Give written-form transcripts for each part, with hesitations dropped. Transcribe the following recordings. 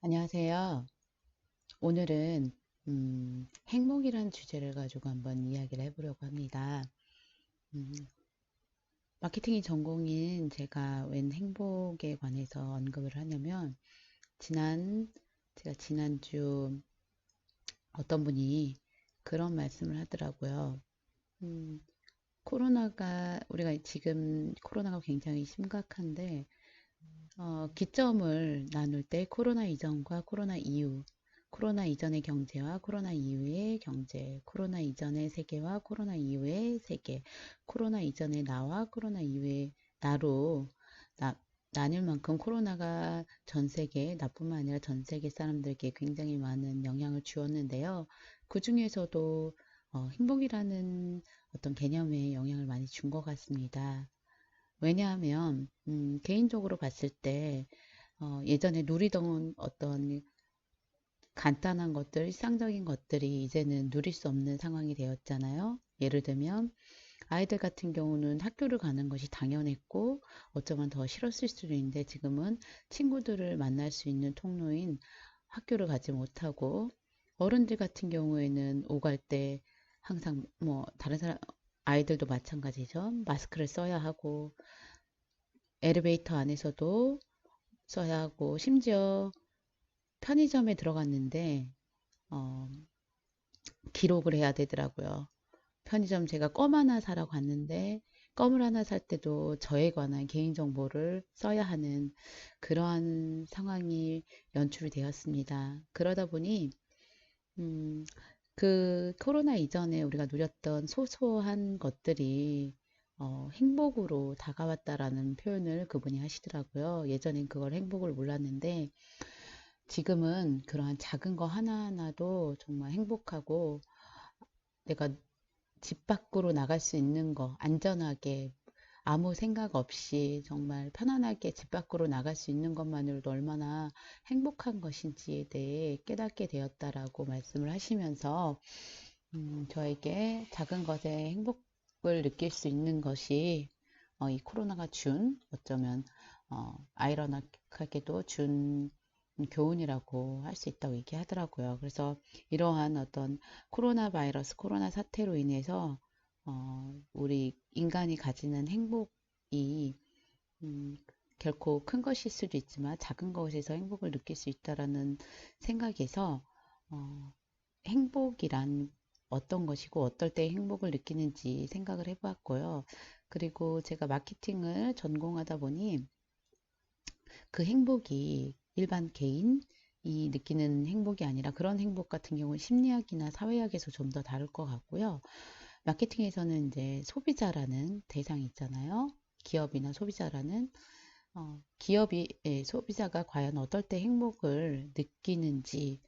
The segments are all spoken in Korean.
안녕하세요. 오늘은 행복이란 주제를 가지고 한번 이야기를 해보려고 합니다. 음, 마케팅이 전공인 제가 웬 행복에 관해서 언급을 하냐면 제가 지난주 어떤 분이 그런 말씀을 하더라고요. 음, 우리가 지금 코로나가 굉장히 심각한데 기점을 나눌 때 코로나 이전과 코로나 이후, 코로나 이전의 경제와 코로나 이후의 경제, 코로나 이전의 세계와 코로나 이후의 세계, 코로나 이전의 나와 코로나 이후의 나로 나, 나뉠 만큼 코로나가 전 세계, 나뿐만 아니라 전 세계 사람들에게 굉장히 많은 영향을 주었는데요. 그 중에서도 행복이라는 어떤 개념에 영향을 많이 준 것 같습니다. 왜냐하면 개인적으로 봤을 때 예전에 누리던 어떤 간단한 것들, 일상적인 것들이 이제는 누릴 수 없는 상황이 되었잖아요. 예를 들면 아이들 같은 경우는 학교를 가는 것이 당연했고 어쩌면 더 싫었을 수도 있는데 지금은 친구들을 만날 수 있는 통로인 학교를 가지 못하고 어른들 같은 경우에는 오갈 때 항상 뭐 다른 사람 아이들도 마찬가지죠. 마스크를 써야 하고 엘리베이터 안에서도 써야 하고 심지어 편의점에 들어갔는데 어, 기록을 해야 되더라고요. 편의점 제가 껌 하나 사러 갔는데 껌을 하나 살 때도 저에 관한 개인정보를 써야 하는 그러한 상황이 연출이 되었습니다. 그러다 보니 음, 그 코로나 이전에 우리가 누렸던 소소한 것들이 행복으로 다가왔다라는 표현을 그분이 하시더라고요. 예전엔 그걸 행복을 몰랐는데 지금은 그러한 작은 거 하나하나도 정말 행복하고 내가 집 밖으로 나갈 수 있는 거 안전하게 아무 생각 없이 정말 편안하게 집 밖으로 나갈 수 있는 것만으로도 얼마나 행복한 것인지에 대해 깨닫게 되었다라고 말씀을 하시면서 저에게 작은 것에 행복을 느낄 수 있는 것이 이 코로나가 준 어쩌면 아이러니하게도 준 교훈이라고 할 수 있다고 얘기하더라고요. 그래서 이러한 어떤 코로나 바이러스, 코로나 사태로 인해서 우리 인간이 가지는 행복이 음, 결코 큰 것일 수도 있지만 작은 것에서 행복을 느낄 수 있다라는 생각에서 어, 행복이란 어떤 것이고 어떨 때 행복을 느끼는지 생각을 해보았고요. 그리고 제가 마케팅을 전공하다 보니 그 행복이 일반 개인이 느끼는 행복이 아니라 그런 행복 같은 경우는 심리학이나 사회학에서 좀 더 다를 것 같고요. 마케팅에서는 이제 소비자라는 대상이 있잖아요. 기업이나 소비자라는 소비자가 과연 어떨 때 행복을 느끼는지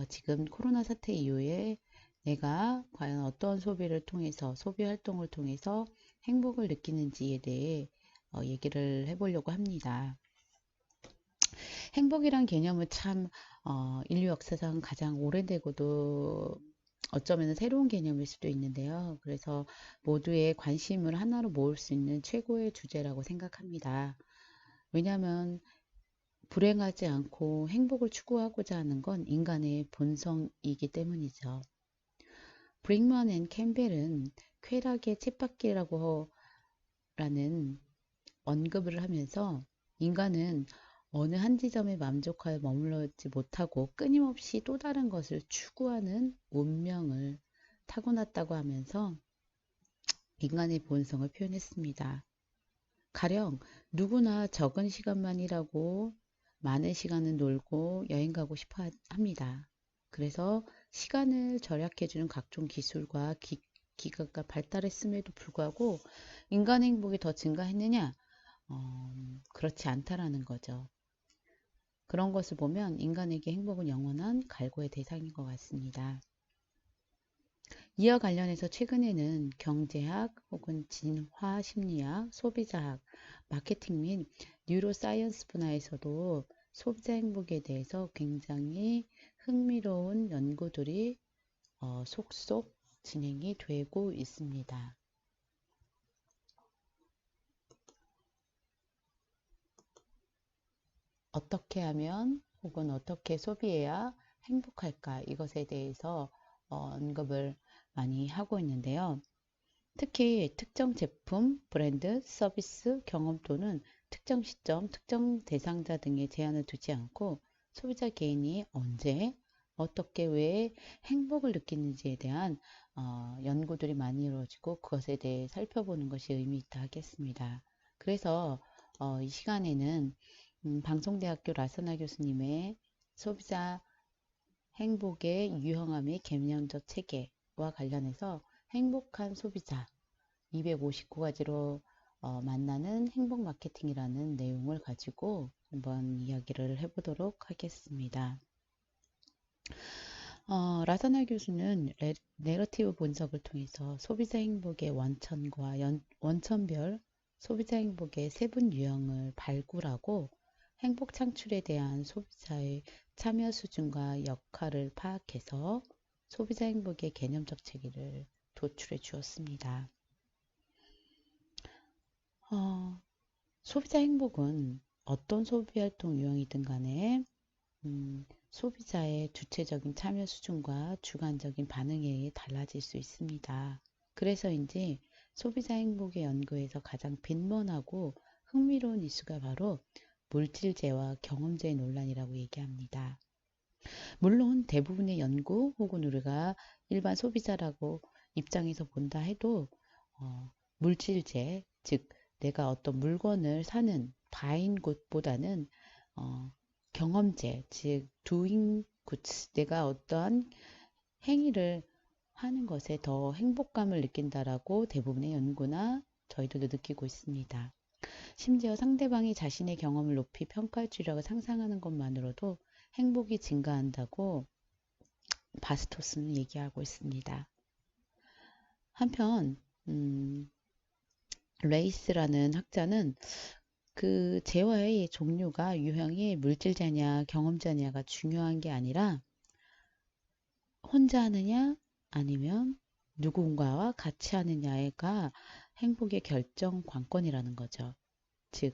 지금 코로나 사태 이후에 내가 과연 어떤 소비를 통해서 소비 활동을 통해서 행복을 느끼는지에 대해 얘기를 해보려고 합니다. 행복이란 개념은 참 인류 역사상 가장 오래되고도 어쩌면 새로운 개념일 수도 있는데요. 그래서 모두의 관심을 하나로 모을 수 있는 최고의 주제라고 생각합니다. 왜냐하면 불행하지 않고 행복을 추구하고자 하는 건 인간의 본성이기 때문이죠. 브링먼 앤 캠벨은 쾌락의 쳇바퀴라고 라는 언급을 하면서 인간은 어느 한 지점에 만족하여 머물러지 못하고 끊임없이 또 다른 것을 추구하는 운명을 타고났다고 하면서 인간의 본성을 표현했습니다. 가령 누구나 적은 시간만 일하고 많은 시간은 놀고 여행 가고 싶어 합니다. 그래서 시간을 절약해주는 각종 기술과 기계가 발달했음에도 불구하고 인간 행복이 더 증가했느냐? 그렇지 않다라는 거죠. 그런 것을 보면 인간에게 행복은 영원한 갈구의 대상인 것 같습니다. 이와 관련해서 최근에는 경제학 혹은 진화 심리학, 소비자학, 마케팅 및 뉴로사이언스 분야에서도 소비자 행복에 대해서 굉장히 흥미로운 연구들이 속속 진행이 되고 있습니다. 어떻게 하면 혹은 어떻게 소비해야 행복할까 이것에 대해서 언급을 많이 하고 있는데요. 특히 특정 제품, 브랜드, 서비스, 경험 또는 특정 시점, 특정 대상자 등에 제한을 두지 않고 소비자 개인이 언제, 어떻게, 왜 행복을 느끼는지에 대한 연구들이 많이 이루어지고 그것에 대해 살펴보는 것이 의미 있다 하겠습니다. 그래서 이 시간에는 방송대학교 라서나 교수님의 소비자 행복의 유형화및 개념적 체계와 관련해서 행복한 소비자 259가지로 만나는 행복 마케팅이라는 내용을 가지고 한번 이야기를 해보도록 하겠습니다. 라사나 교수는 내러티브 분석을 통해서 소비자 행복의 원천과 원천별 소비자 행복의 세분 유형을 발굴하고 행복 창출에 대한 소비자의 참여 수준과 역할을 파악해서 소비자 행복의 개념적 체계를 도출해 주었습니다. 소비자 행복은 어떤 소비활동 유형이든 간에 소비자의 주체적인 참여 수준과 주관적인 반응에 의해 달라질 수 있습니다. 그래서인지 소비자 행복의 연구에서 가장 빈번하고 흥미로운 이슈가 바로 물질재와 경험재의 논란이라고 얘기합니다. 물론 대부분의 연구 혹은 우리가 일반 소비자라고 입장에서 본다 해도 물질재, 즉 내가 어떤 물건을 사는 바인 곳보다는 경험재, 즉 doing goods, 내가 어떠한 행위를 하는 것에 더 행복감을 느낀다라고 대부분의 연구나 저희들도 느끼고 있습니다. 심지어 상대방이 자신의 경험을 높이 평가해 주려고 상상하는 것만으로도 행복이 증가한다고 바스토스는 얘기하고 있습니다. 한편 레이스라는 학자는 그 재화의 종류가 유형이 물질재냐 경험재냐가 중요한 게 아니라 혼자 하느냐 아니면 누군가와 같이 하느냐가 행복의 결정 관건이라는 거죠. 즉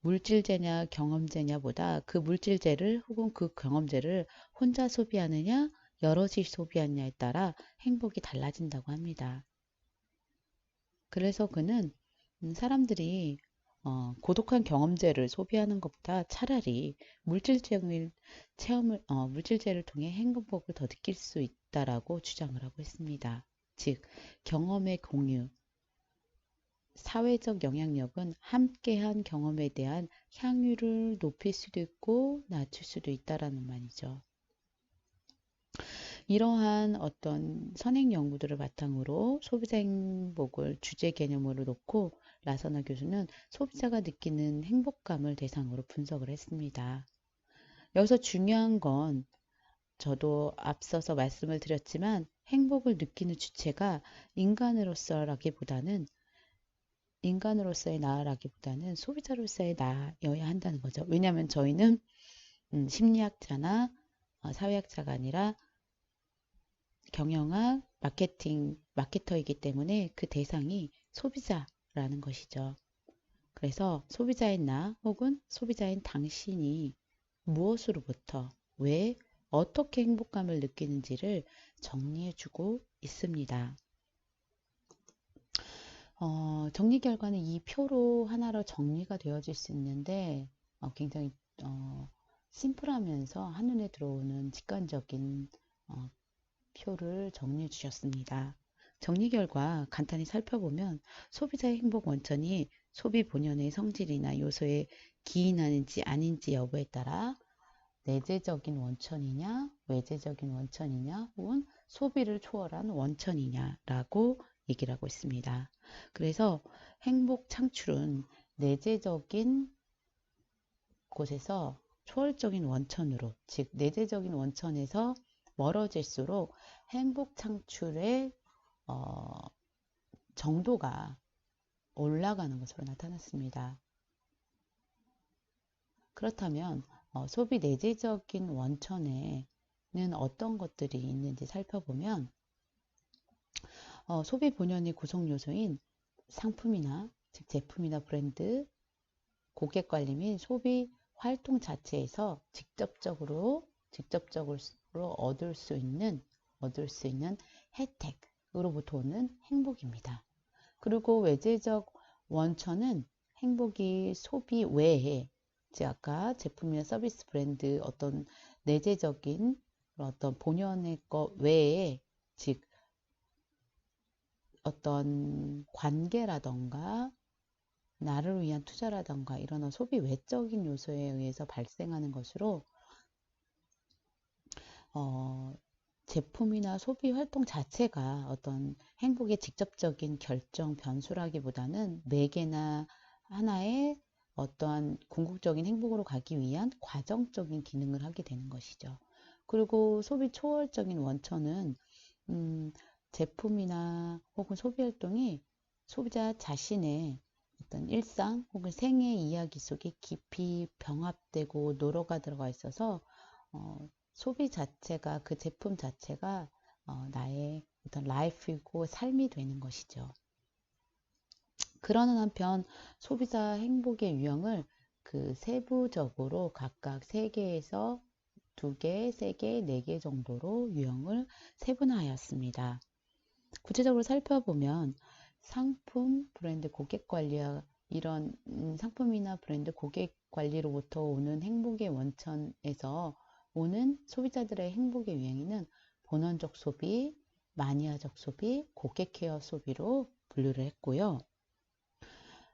물질재냐 경험재냐보다 그 물질재를 혹은 그 경험재를 혼자 소비하느냐 여럿이 소비하느냐에 따라 행복이 달라진다고 합니다. 그래서 그는 사람들이 고독한 경험재를 소비하는 것보다 차라리 물질적인 체험을, 물질재를 통해 행복을 더 느낄 수 있다라고 주장을 하고 있습니다. 즉, 경험의 공유, 사회적 영향력은 함께한 경험에 대한 향유를 높일 수도 있고 낮출 수도 있다라는 말이죠. 이러한 어떤 선행 연구들을 바탕으로 소비자 행복을 주제 개념으로 놓고 라서나 교수는 소비자가 느끼는 행복감을 대상으로 분석을 했습니다. 여기서 중요한 건 저도 앞서서 말씀을 드렸지만 행복을 느끼는 주체가 인간으로서의 나라기보다는 소비자로서의 나여야 한다는 거죠. 왜냐하면 저희는 심리학자나 사회학자가 아니라 경영학, 마케터이기 때문에 그 대상이 소비자라는 것이죠. 그래서 소비자인 나 혹은 소비자인 당신이 무엇으로부터, 왜, 어떻게 행복감을 느끼는지를 정리해주고 있습니다. 정리 결과는 이 표로 하나로 정리가 되어질 수 있는데 굉장히 심플하면서 한눈에 들어오는 직관적인 표를 정리해 주셨습니다. 정리 결과 간단히 살펴보면 소비자의 행복 원천이 소비 본연의 성질이나 요소에 기인하는지 아닌지 여부에 따라 내재적인 원천이냐, 외재적인 원천이냐, 혹은 소비를 초월한 원천이냐라고 얘기를 하고 있습니다. 그래서 행복 창출은 내재적인 곳에서 초월적인 원천으로, 즉 내재적인 원천에서 멀어질수록 행복 창출의 정도가 올라가는 것으로 나타났습니다. 그렇다면 소비 내재적인 원천에는 어떤 것들이 있는지 살펴보면 소비 본연의 구성 요소인 상품이나 즉 제품이나 브랜드, 고객 관리 및 소비 활동 자체에서 직접적으로 얻을 수 있는 혜택으로부터 오는 행복입니다. 그리고 외재적 원천은 행복이 소비 외에, 즉 아까 제품이나 서비스 브랜드 어떤 내재적인 어떤 본연의 것 외에, 즉 어떤 관계라던가 나를 위한 투자라던가 이런 소비 외적인 요소에 의해서 발생하는 것으로 제품이나 소비 활동 자체가 어떤 행복의 직접적인 결정 변수라기보다는 매개나 하나의 어떠한 궁극적인 행복으로 가기 위한 과정적인 기능을 하게 되는 것이죠. 그리고 소비 초월적인 원천은 제품이나 혹은 소비 활동이 소비자 자신의 어떤 일상 혹은 생애 이야기 속에 깊이 병합되고 노로가 들어가 있어서 소비 자체가, 그 제품 자체가 나의 어떤 라이프이고 삶이 되는 것이죠. 그러는 한편 소비자 행복의 유형을 그 세부적으로 각각 3개에서 2개, 3개, 4개 정도로 유형을 세분화하였습니다. 구체적으로 살펴보면 상품, 브랜드, 고객 관리와 이런 상품이나 브랜드, 고객 관리로부터 오는 행복의 원천에서 오는 소비자들의 행복의 유형에는 본원적 소비, 마니아적 소비, 고객 케어 소비로 분류를 했고요.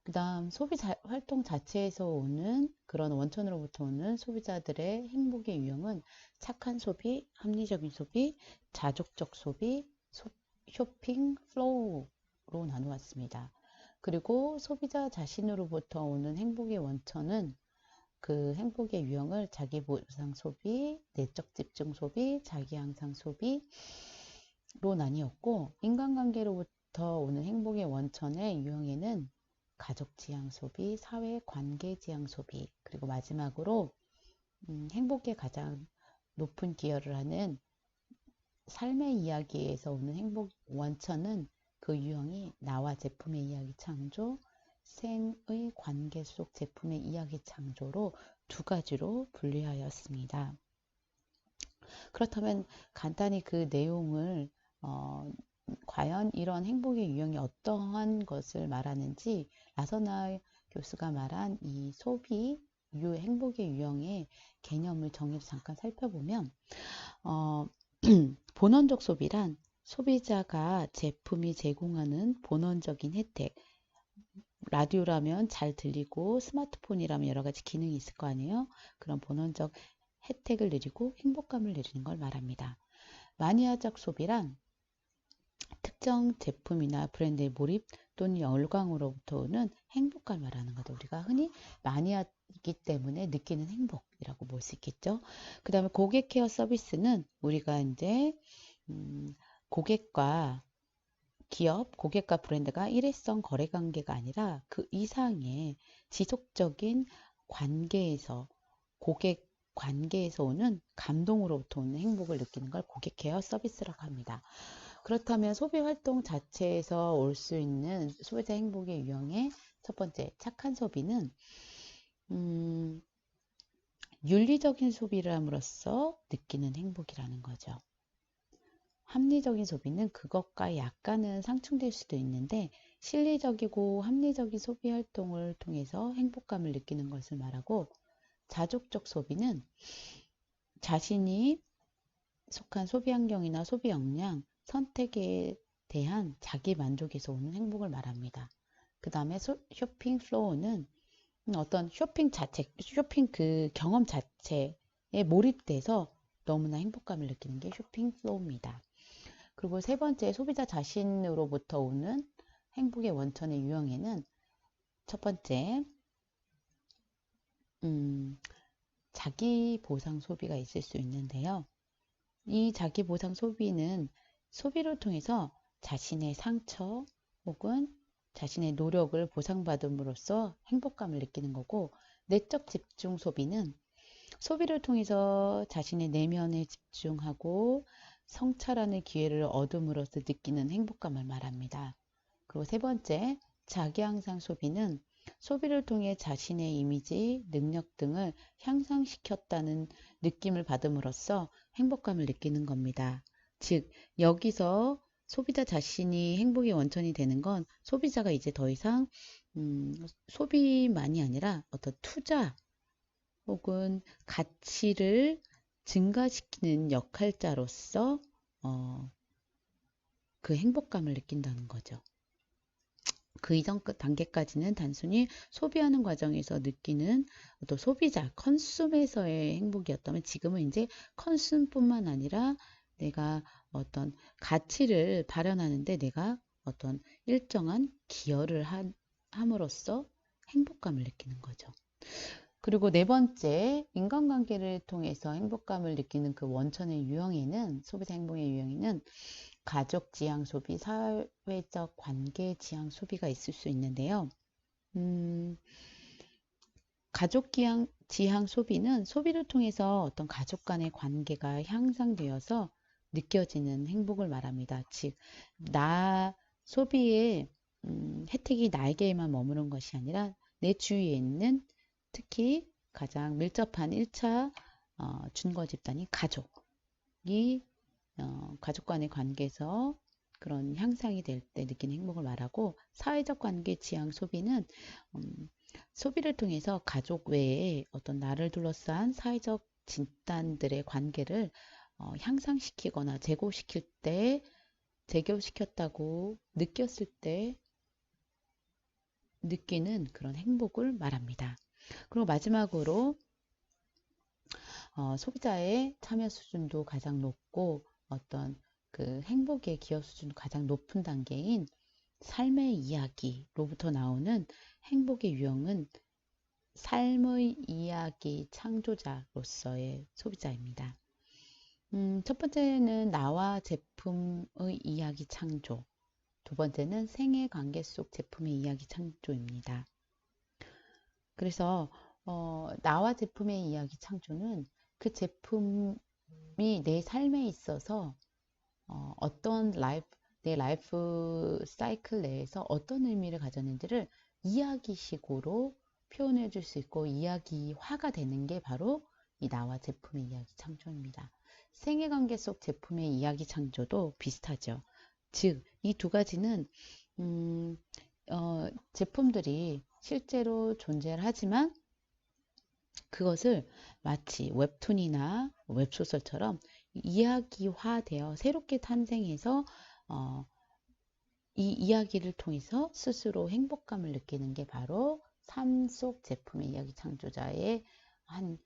그 다음 소비 활동 자체에서 오는 그런 원천으로부터 오는 소비자들의 행복의 유형은 착한 소비, 합리적인 소비, 자족적 소비, 쇼핑 플로우로 나누었습니다. 그리고 소비자 자신으로부터 오는 행복의 원천은 그 행복의 유형을 자기 보상 소비, 내적 집중 소비, 자기 향상 소비로 나뉘었고, 인간관계로부터 오는 행복의 원천의 유형에는 가족 지향 소비, 사회 관계 지향 소비, 그리고 마지막으로 행복에 가장 높은 기여를 하는 삶의 이야기에서 오는 행복 원천은 그 유형이 나와 제품의 이야기 창조, 생의 관계 속 제품의 이야기 창조로 2가지로 분류하였습니다. 그렇다면 간단히 그 내용을 과연 이런 행복의 유형이 어떠한 것을 말하는지 라서나 교수가 말한 이 소비 행복의 유형의 개념을 정해서 잠깐 살펴보면 본원적 소비란 소비자가 제품이 제공하는 본원적인 혜택, 라디오라면 잘 들리고 스마트폰이라면 여러 가지 기능이 있을 거 아니에요. 그런 본원적 혜택을 누리고 행복감을 누리는 걸 말합니다. 마니아적 소비란 특정 제품이나 브랜드의 몰입 또는 열광으로부터 오는 행복감을 말하는 거죠. 우리가 흔히 마니아이기 때문에 느끼는 행복이라고 볼 수 있겠죠. 그 다음에 고객 케어 서비스는 우리가 이제 고객과 브랜드가 일회성 거래 관계가 아니라 그 이상의 지속적인 관계에서, 고객 관계에서 오는 감동으로부터 오는 행복을 느끼는 걸 고객 케어 서비스라고 합니다. 그렇다면 소비 활동 자체에서 올 수 있는 소비자 행복의 유형의 첫 번째, 착한 소비는 윤리적인 소비를 함으로써 느끼는 행복이라는 거죠. 합리적인 소비는 그것과 약간은 상충될 수도 있는데 실리적이고 합리적인 소비 활동을 통해서 행복감을 느끼는 것을 말하고, 자족적 소비는 자신이 속한 소비 환경이나 소비 역량, 선택에 대한 자기 만족에서 오는 행복을 말합니다. 그 다음에 쇼핑 플로우는 어떤 쇼핑 그 경험 자체에 몰입돼서 너무나 행복감을 느끼는 게 쇼핑 플로우입니다. 그리고 3번째, 소비자 자신으로부터 오는 행복의 원천의 유형에는 첫 번째, 자기 보상 소비가 있을 수 있는데요. 이 자기 보상 소비는 소비를 통해서 자신의 상처 혹은 자신의 노력을 보상받음으로써 행복감을 느끼는 거고, 내적 집중 소비는 소비를 통해서 자신의 내면에 집중하고 성찰하는 기회를 얻음으로써 느끼는 행복감을 말합니다. 그리고 3번째, 자기 향상 소비는 소비를 통해 자신의 이미지, 능력 등을 향상시켰다는 느낌을 받음으로써 행복감을 느끼는 겁니다. 즉, 여기서 소비자 자신이 행복의 원천이 되는 건 소비자가 이제 더 이상 소비만이 아니라 어떤 투자 혹은 가치를 증가시키는 역할자로서 어, 그 행복감을 느낀다는 거죠. 그 이전 단계까지는 단순히 소비하는 과정에서 느끼는 또 소비자, 컨숨에서의 행복이었다면 지금은 이제 컨숨뿐만 아니라 내가 어떤 가치를 발현하는데 내가 어떤 일정한 기여를 함으로써 행복감을 느끼는 거죠. 그리고 네 번째, 인간관계를 통해서 행복감을 느끼는 그 원천의 유형에는, 소비자 행복의 유형에는 가족 지향 소비, 사회적 관계 지향 소비가 있을 수 있는데요. 가족 지향 소비는 소비를 통해서 어떤 가족 간의 관계가 향상되어서 느껴지는 행복을 말합니다. 즉, 소비의 혜택이 나에게만 머무는 것이 아니라 내 주위에 있는 특히 가장 밀접한 1차 준거 집단인 가족이 가족 간의 관계에서 그런 향상이 될 때 느끼는 행복을 말하고, 사회적 관계 지향 소비는 소비를 통해서 가족 외에 어떤 나를 둘러싼 사회적 집단들의 관계를 향상시키거나 제고시켰다고 느꼈을 때 느끼는 그런 행복을 말합니다. 그리고 마지막으로 소비자의 참여 수준도 가장 높고 어떤 그 행복의 기여 수준도 가장 높은 단계인 삶의 이야기로부터 나오는 행복의 유형은 삶의 이야기 창조자로서의 소비자입니다. 첫 번째는 나와 제품의 이야기 창조, 두 번째는 생애 관계 속 제품의 이야기 창조입니다. 그래서 나와 제품의 이야기 창조는 그 제품이 내 삶에 있어서 내 라이프 사이클 내에서 어떤 의미를 가졌는지를 이야기식으로 표현해 줄 수 있고 이야기화가 되는 게 바로 이 나와 제품의 이야기 창조입니다. 생애관계 속 제품의 이야기 창조도 비슷하죠. 즉, 이 두 가지는 제품들이 실제로 존재를 하지만 그것을 마치 웹툰이나 웹소설처럼 이야기화되어 새롭게 탄생해서 이 이야기를 통해서 스스로 행복감을 느끼는 게 바로 삶 속 제품의 이야기 창조자의 한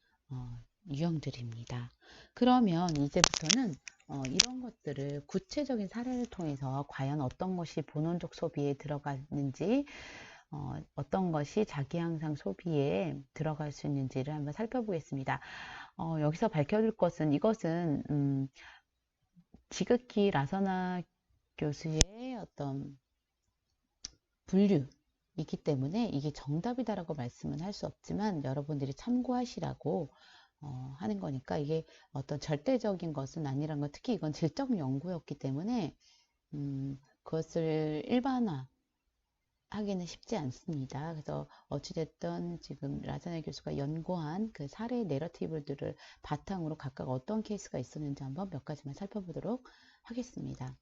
유형들입니다. 그러면 이제부터는 이런 것들을 구체적인 사례를 통해서 과연 어떤 것이 본원적 소비에 들어가는지 어떤 것이 자기 향상 소비에 들어갈 수 있는지를 한번 살펴보겠습니다. 여기서 밝혀줄 것은 이것은 지극히 라서나 교수의 어떤 분류이기 때문에 이게 정답이다라고 말씀은 할 수 없지만 여러분들이 참고하시라고 하는 거니까 이게 어떤 절대적인 것은 아니란 거, 특히 이건 질적 연구였기 때문에 그것을 일반화 하기는 쉽지 않습니다. 그래서 어찌됐든 지금 라자네 교수가 연구한 그 사례 내러티브들을 바탕으로 각각 어떤 케이스가 있었는지 한번 몇 가지만 살펴보도록 하겠습니다.